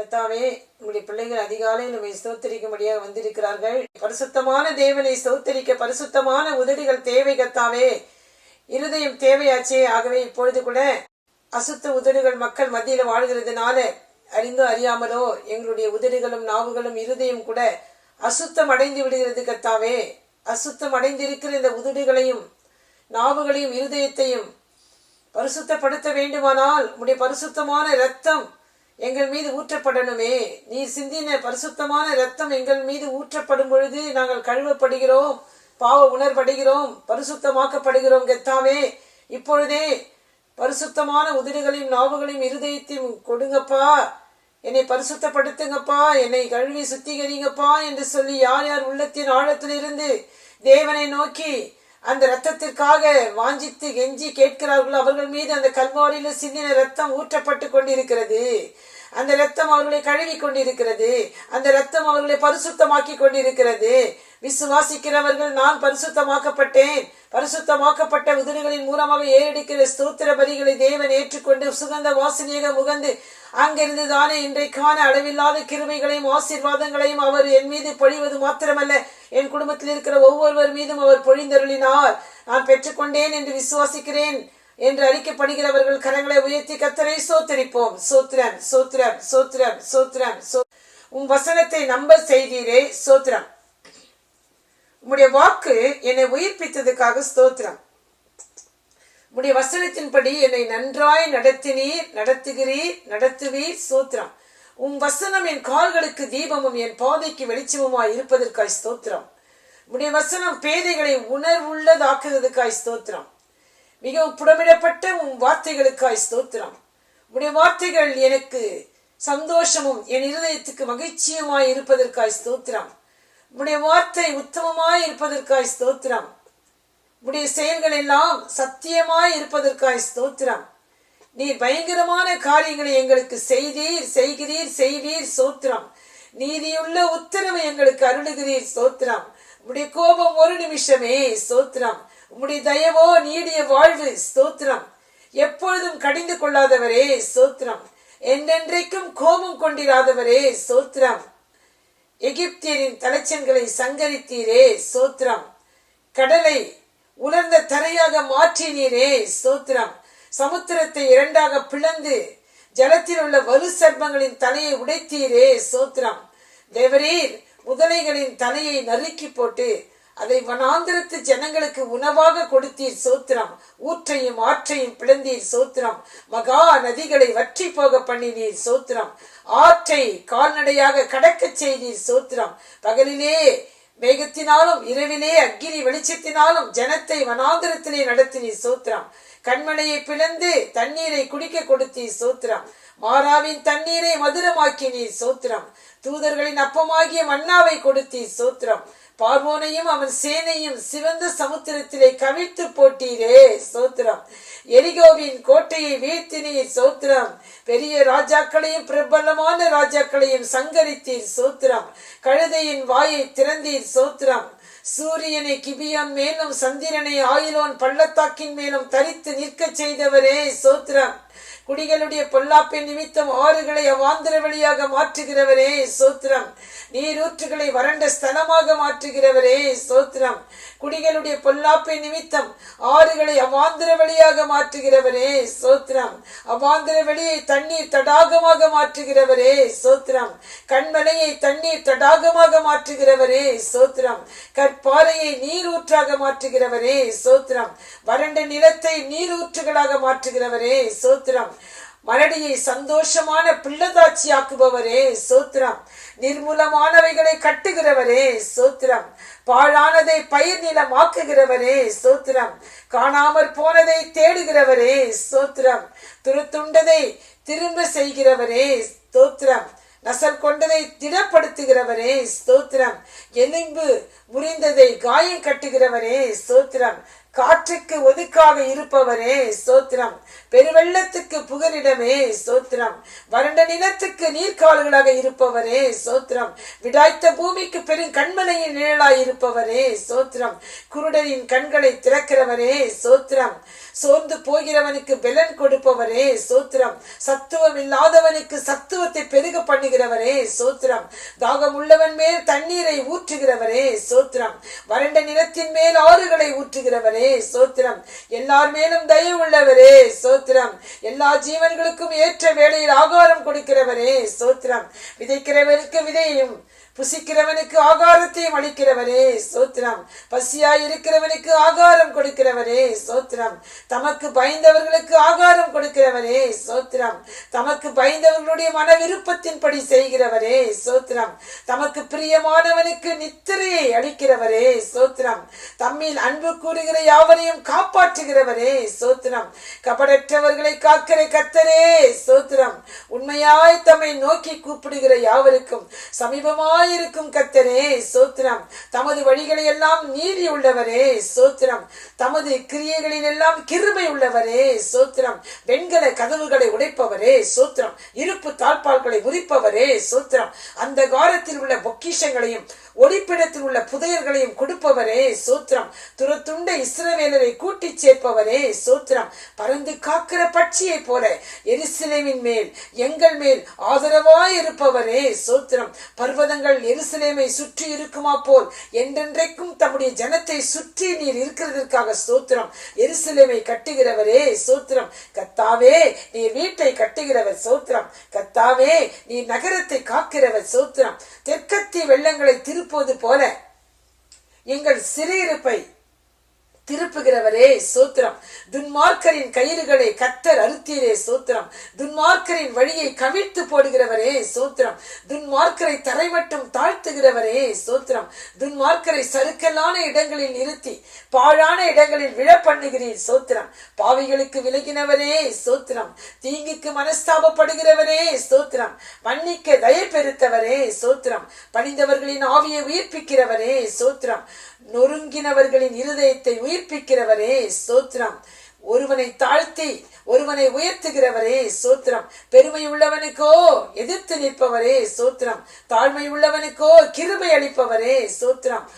கர்த்தாவே, உங்களுடைய பிள்ளைகள் அதிகாலையில் உம்மை ஸ்தோத்தரிக்கும்படியாக வந்திருக்கிறார்கள். பரிசுத்தமான தேவனை ஸ்தோத்தரிக்க பரிசுத்தமான உதடுகள் தேவை கர்த்தாவே. இருதயம் தேவையாச்சே. ஆகவே இப்பொழுது கூட அசுத்த உதடுகள் மக்கள் மத்தியில் வாழ்கிறதுனால அறிந்தோ அறியாமலோ எங்களுடைய உதடுகளும் நாவுகளும் இருதயம் கூட அசுத்தம் அடைந்து விடுகிறது கர்த்தாவே. அசுத்தம் அடைந்திருக்கிற இந்த உதடுகளையும் நாவுகளையும் இருதயத்தையும் பரிசுத்தப்படுத்த வேண்டுமானால் உம்முடைய பரிசுத்தமான இரத்தம் எங்கள் மீது ஊற்றப்படணுமே. நீர் சிந்தின பரிசுத்தமான இரத்தம் எங்கள் மீது ஊற்றப்படும் பொழுது நாங்கள் கழுவப்படுகிறோம், பாவ உணர்வடைகிறோம், பரிசுத்தமாக்கப்படுகிறோம் கர்த்தாவே. இப்பொழுதே பரிசுத்தமான உதடுகளையும் நாவுகளையும் இருதயத்தையும் கொடுங்கப்பா, என்னை பரிசுத்தப்படுத்துங்கப்பா, என்னை கழுவி சுத்திகரிங்கப்பா என்று சொல்லி யார் யார் உள்ளத்தின் ஆழத்திலிருந்து தேவனை நோக்கி அந்த இரத்தத்திற்காக வாஞ்சித்து கெஞ்சி கேட்கிறார்களோ அவர்கள் மீது அந்த கல்வாரியில சிந்தின இரத்தம் ஊற்றப்பட்டு கொண்டிருக்கிறது. அந்த இரத்தம் அவர்களை கழுவி கொண்டிருக்கிறது. அந்த இரத்தம் அவர்களை பரிசுத்தமாக்கி கொண்டிருக்கிறது. விசுவாசிக்கிறவர்கள் நான் பரிசுத்தமாக்கப்பட்டேன், பரிசுத்தமாக்கப்பட்ட உதடுகளின் மூலமாக ஏறெடுக்கிற ஸ்தோத்திர பலிகளை தேவன் ஏற்றுக்கொண்டு சுகந்த வாசனையாக முகந்து அங்கிருந்து தானே இன்றைக்கான அளவில்லாத கிருபைகளையும் ஆசீர்வாதங்களையும் அவர் என் மீது பொழிவது மாத்திரமல்ல, என் குடும்பத்தில் இருக்கிற ஒவ்வொருவர் மீதும் அவர் பொழிந்தருளினார். நான் பெற்றுக்கொண்டேன் என்று விசுவாசிக்கிறேன் என்று அறிக்கைப்படுகிறவர்கள் கரங்களை உயர்த்தி கர்த்தரை சோத்தரிப்போம். சோத்திரம் சோத்திரம் சோத்திரம் சோத்திரம். உம் வசனத்தை நம்ப செய்தீரே, சோத்திரம். உம்முடைய வாக்கு என்னை உயிர்ப்பித்ததுக்காக ஸ்தோத்திரம். உம்முடைய வசனத்தின்படி என்னை நன்றாய் நடத்தினீர், நடத்துகிறீர், நடத்துவீர், சோத்திரம். உம் வசனம் என் கால்களுக்கு தீபமும் என் பாதைக்கு வெளிச்சமுமாய் இருப்பதற்காய் ஸ்தோத்திரம். உம்முடைய வசனம் பேதைகளை உணர்வுள்ளதாக்குவதற்காய் ஸ்தோத்திரம். மிகவும் புடமிடப்பட்ட உம் வார்த்தைகளுக்காய் ஸ்தோத்திரம். உம்முடைய வார்த்தைகள் எனக்கு சந்தோஷமும் என் இருதயத்துக்கு மகிழ்ச்சியுமாய் இருப்பதற்காய் ஸ்தோத்திரம். உம்முடைய வார்த்தை உத்தமமாய் இருப்பதற்காய் ஸ்தோத்திரம். உம்முடைய செயல்கள் எல்லாம் சத்தியமாய் இருப்பதற்காய் ஸ்தோத்திரம். நீர் பயங்கரமான காரியங்களை எங்களுக்கு செய்தீர், செய்கிறீர், செய்வீர், சோத்திரம். நீதியுள்ள உத்தரவு எங்களுக்கு அருளுகிறீர், சோத்திரம். உம்முடைய கோபம் ஒரு நிமிஷமே, சோத்திரம். உம்முடைய தயவோ நீடிய வாழ்வு, ஸ்தோத்திரம். எப்பொழுதும் கடிந்து கொள்ளாதவரே, சோத்திரம். என்றென்றைக்கும் கோபம் கொண்டிராதவரே, சோத்திரம். எகிப்தியரின் தலைச்சன்களை சங்கரித்தீரே, சோத்திரம். கடலை உலர்ந்த தரையாக மாற்றினீரே, சோத்திரம். சமுத்திரத்தை இரண்டாக பிளந்து ஜலத்தில் உள்ள வலு சர்ப்பங்களின் தலையை உடைத்தீரே, சோத்திரம். தேவரீர் முதலைகளின் தலையை நறுக்கி போட்டு அதை வனாந்திரத்து ஜனங்களுக்கு உணவாக கொடுத்தீர், சோத்திரம். ஊற்றையும் ஆற்றையும் பிளந்தீர், சோத்திரம். மகா நதிகளை வற்றி போக பண்ணினீர், சோத்திரம். ஆற்றை கால்நடையாக கடக்க செய்தீர், சோத்திரம். பகலிலே மேகத்தினாலும் இரவிலே அக்கினி வெளிச்சத்தினாலும் ஜனத்தை வனாந்திரத்திலே நடத்தினீர், சோத்திரம். கண்மலையை பிளந்து தண்ணீரை குடிக்க கொடுத்தீர், சோத்திரம். மாறாவின் தண்ணீரை மதுரமாக்கினீர், சோத்திரம். தூதர்களின் அப்பமாகிய மன்னாவை கொடுத்தீர், சோத்திரம். பார்வோனையும் அவன் சேனையும் சிவந்த சமுத்திரத்திலே கவிழ்த்து போட்டீரே, சோத்திரம். எரிகோவின் கோட்டையை வீழ்த்தினீர், சோத்திரம். பெரிய ராஜாக்களையும் பிரபலமான ராஜாக்களையும் சங்கரித்தீர், சோத்திரம். கழுதையின் வாயை திறந்தீர், சோத்திரம். சூரியனை கிபியான் மேலும் சந்திரனை ஆயிலோன் பள்ளத்தாக்கின் மேலும் தரித்து நிற்க செய்தவரே, சோத்திரம். குடிகளுடைய பொல்லாப்பின் நிமித்தம் ஆறுகளை அவாந்திர வழியாக மாற்றுகிறவரே, சோத்திரம். நீரூற்றுகளை வறண்ட ஸ்தலமாக மாற்றுகிறவரே, சோத்திரம். குடிகளுடைய பொல்லாப்பின் நிமித்தம் ஆறுகளை அவாந்திர வழியாக மாற்றுகிறவரே, சோத்திரம். அவாந்திர வெளியை தண்ணீர் தடாகமாக மாற்றுகிறவரே, சோத்திரம். கண்மலையை தண்ணீர் தடாகமாக மாற்றுகிறவரே, சோத்திரம். கற்பாறையை நீரூற்றாக மாற்றுகிறவரே, சோத்திரம். வறண்ட நிலத்தை நீரூற்றுகளாக மாற்றுகிறவரே, சோத்திரம். மரடியை சந்தோஷமான பிள்ளதாட்சி ஆக்குபவரே, சோத்திரம். நிர்மூலமானவைகளை கட்டுகிறவரே, சோத்திரம். பாழானதை பயிர் நிலமாக்குகிறவரே, சோத்திரம். காணாமற் போனதை தேடுகிறவரே, சோத்திரம். துருத்துண்டதை திரும்ப செய்கிறவரே, ஸ்தோத்திரம். நசல் கொண்டதை திடப்படுத்துகிறவரே, ஸ்தோத்திரம். எலும்பு முறிந்ததை காயம் கட்டுகிறவரே, ஸ்தோத்திரம். காற்றுக்கு ஒதுக்காக இருப்பவரே ஸ்தோத்திரம். பெருவெள்ளத்துக்கு புகலிடமே ஸ்தோத்திரம். வறண்ட நிலத்துக்கு நீர்க்கால்களாக இருப்பவரே ஸ்தோத்திரம். விடாய்த்த பூமிக்கு பெரும் கண்மலையின் நிழலாய் இருப்பவரே ஸ்தோத்திரம். குருடரின் கண்களை திறக்கிறவரே ஸ்தோத்திரம். சோர்ந்து போகிறவனுக்கு பெலன் கொடுப்பவரே ஸ்தோத்திரம். சத்துவம் இல்லாதவனுக்கு சத்துவத்தை பெருக பண்ணுகிறவரே ஸ்தோத்திரம். தாகம் உள்ளவன் மேல் தண்ணீரை ஊற்றுகிறவரே ஸ்தோத்திரம். வறண்ட நிலத்தின் மேல் ஆறுகளை ஊற்றுகிறவரே ஸ்தோத்திரம். எல்லார் மேலும் தயவு உள்ளவரே ஸ்தோத்திரம். எல்லா ஜீவன்களுக்கும் ஏற்ற வேளையில் ஆகாரம் கொடுக்கிறவரே ஸ்தோத்திரம். விதைக்கிறவனுக்கு விதையும் புசிக்கிறவனுக்கு ஆகாரத்தையும் அளிக்கிறவரே ஸ்தோத்திரம். பசியாய் இருக்கிறவனுக்கு ஆகாரம் கொடுக்கிறவரே ஸ்தோத்திரம். தமக்கு பயந்தவர்களுக்கு ஆகாரம் கொடுக்கிறவரே ஸ்தோத்திரம். தமக்கு பயந்தவர்களுடைய மன விருப்பத்தின்படி செய்கிறவரே ஸ்தோத்திரம். தமக்கு பிரியமானவனுக்கு நித்திரையை அளிக்கிறவரே ஸ்தோத்திரம். தம்மில் அன்பு கூறுகிற யாவரையும் காப்பாற்றுகிறவரே ஸ்தோத்திரம். கபடற்றவர்களை காக்கிற கர்த்தரே ஸ்தோத்திரம். உண்மையாய் தம்மை நோக்கி கூப்பிடுகிற யாவருக்கும் சமீபமாய் இருக்கும் கர்த்தரே ஸ்தோத்திரம். தமது வழிகளை எல்லாம் நீதி உள்ளவரே ஸ்தோத்திரம். தமது கிரியைகளில் எல்லாம் கிருபை உள்ளவரே ஸ்தோத்திரம். வெண்கல கதவுகளை உடைப்பவரே ஸ்தோத்திரம். இருப்பு தாழ்பால்களை முறிப்பவரே ஸ்தோத்திரம். அந்த காரத்தில் உள்ள பொக்கிஷங்களையும் ஒளிப்பிடத்தில் உள்ள புதையல்களையும் கொடுப்பவரே ஸ்தோத்திரம். துரத்துண்ட இஸ்ரவேலரை கூட்டி சேர்ப்பவரே ஸ்தோத்திரம். பறந்து காக்கிற பட்சியை போல எருசலேமின் மேல் எங்கள் மேல் ஆதரவாய் இருப்பவரே ஸ்தோத்திரம். பர்வதங்கள் எருசலேமை சுற்றி இருக்குமா போல் என்றென்றைக்கும் தம்முடைய ஜனத்தை சுற்றி நீர் இருக்கிறதற்காக ஸ்தோத்திரம். எருசலேமை கட்டுகிறவரே ஸ்தோத்திரம். கர்த்தாவே நீர் வீட்டை கட்டுகிறவர் ஸ்தோத்திரம். கர்த்தாவே நீர் நகரத்தை காக்கிறவர் ஸ்தோத்திரம். தெற்கத்தி வெள்ளங்களை திருப்பது போல எங்கள் சிறையிருப்பை திருப்புகிறவரே ஸ்தோத்திரம். துன்மார்க்கரின் கயிறுகளை கர்த்தர் அறுத்தீரே ஸ்தோத்திரம். துன்மார்க்கரின் வழியை கவிழ்த்து போடுகிறவரே ஸ்தோத்திரம். துன்மார்க்கரை தரை மட்டும் தாழ்த்துகிறவரே ஸ்தோத்திரம். துன்மார்க்கரை சறுக்கலான இடங்களில் நிறுத்தி பாழான இடங்களில் விழ பண்ணுகிறீர் ஸ்தோத்திரம். பாவிகளுக்கு விலகினவரே ஸ்தோத்திரம். தீங்குக்கு மனஸ்தாபப்படுகிறவரே ஸ்தோத்திரம். மன்னிக்க தயை பெருத்தவரே ஸ்தோத்திரம். பணிந்தவர்களின் ஆவியை உயிர்ப்பிக்கிறவரே ஸ்தோத்திரம். நொறுங்கினவர்களின் இருதயத்தை உயிர்ப்பிக்கிறவரே ஸ்தோத்திரம். ஒருவனை தாழ்த்தி ஒருவனை உயர்த்துகிறவரே ஸ்தோத்திரம். பெருமை உள்ளவனுக்கோ எதிர்த்து நிற்பவரே ஸ்தோத்திரம். தாழ்மை உள்ளவனுக்கோ கிருபை அளிப்பவரே ஸ்தோத்திரம்.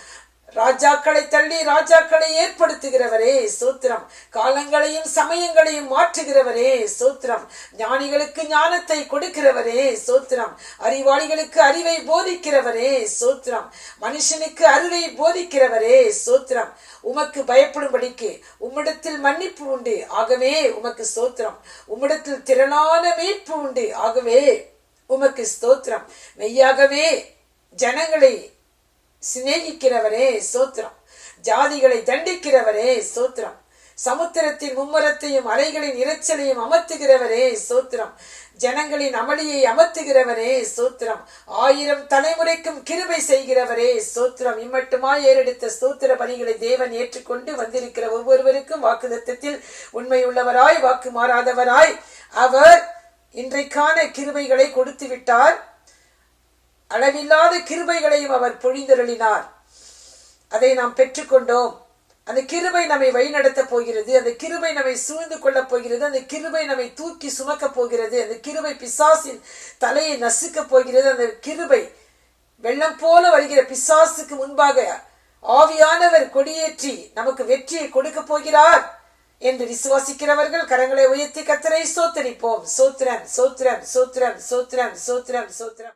ராஜாக்களை தள்ளி ராஜாக்களை ஏற்படுத்துகிறவரே ஸ்தோத்திரம். காலங்களையும் சமயங்களையும் மாற்றுகிறவரே ஸ்தோத்திரம். ஞானிகளுக்கு ஞானத்தை கொடுக்கிறவரே ஸ்தோத்திரம். அறிவாளிகளுக்கு அறிவை போதிக்கிறவரே ஸ்தோத்திரம். மனுஷனுக்கு அறிவை போதிக்கிறவரே ஸ்தோத்திரம். உமக்கு பயப்படும்படிக்கு உம்மிடத்தில் மன்னிப்பு உண்டு, ஆகவே உமக்கு ஸ்தோத்திரம். உம்மிடத்தில் திரளான மீட்பு உண்டு, ஆகவே உமக்கு ஸ்தோத்திரம். மெய்யாகவே ஜனங்களை சிநேகிக்கிறவரே ஸ்தோத்திரம். ஜாதிகளை தண்டிக்கிறவரே ஸ்தோத்திரம். சமுத்திரத்தின் மும்மரத்தையும் அலைகளின் இரைச்சலையும் அமர்த்துகிறவரே ஸ்தோத்திரம். ஜனங்களின் அமளியை அமர்த்துகிறவரே ஸ்தோத்திரம். 1000 தலைமுறைக்கும் கிருபை செய்கிறவரே ஸ்தோத்திரம். இம்மட்டுமாய் ஏறெடுத்த ஸ்தோத்திர பணிகளை தேவன் ஏற்றுக்கொண்டு வந்திருக்கிற ஒவ்வொருவருக்கும் வாக்குத்தத்தத்தில் உண்மை உள்ளவராய் வாக்கு மாறாதவராய் அவர் இன்றைக்கான கிருபைகளை கொடுத்து விட்டார். அளவில்லாத கிருபைகளையும் அவர் பொழிந்தருளினார். அதை நாம் பெற்றுக்கொண்டோம். அந்த கிருபை நம்மை வழிநடத்த போகிறது. அந்த கிருபை நம்மை சூழ்ந்து கொள்ள போகிறது. அந்த கிருபை நம்மை தூக்கி சுமக்க போகிறது. அந்த கிருபை பிசாசின் தலையை நசுக்க போகிறது. அந்த கிருபை வெள்ளம் போல வருகிற பிசாசுக்கு முன்பாக ஆவியானவர் கொடியேற்றி நமக்கு வெற்றியை கொடுக்க போகிறார் என்று விசுவாசிக்கிறவர்கள் கரங்களை உயர்த்தி கர்த்தரை ஸ்தோத்திரிப்போம். சோத்திரம் சோத்திரம் சோத்திரம் சோத்திரம் சோத்திரம் சோத்திரம்.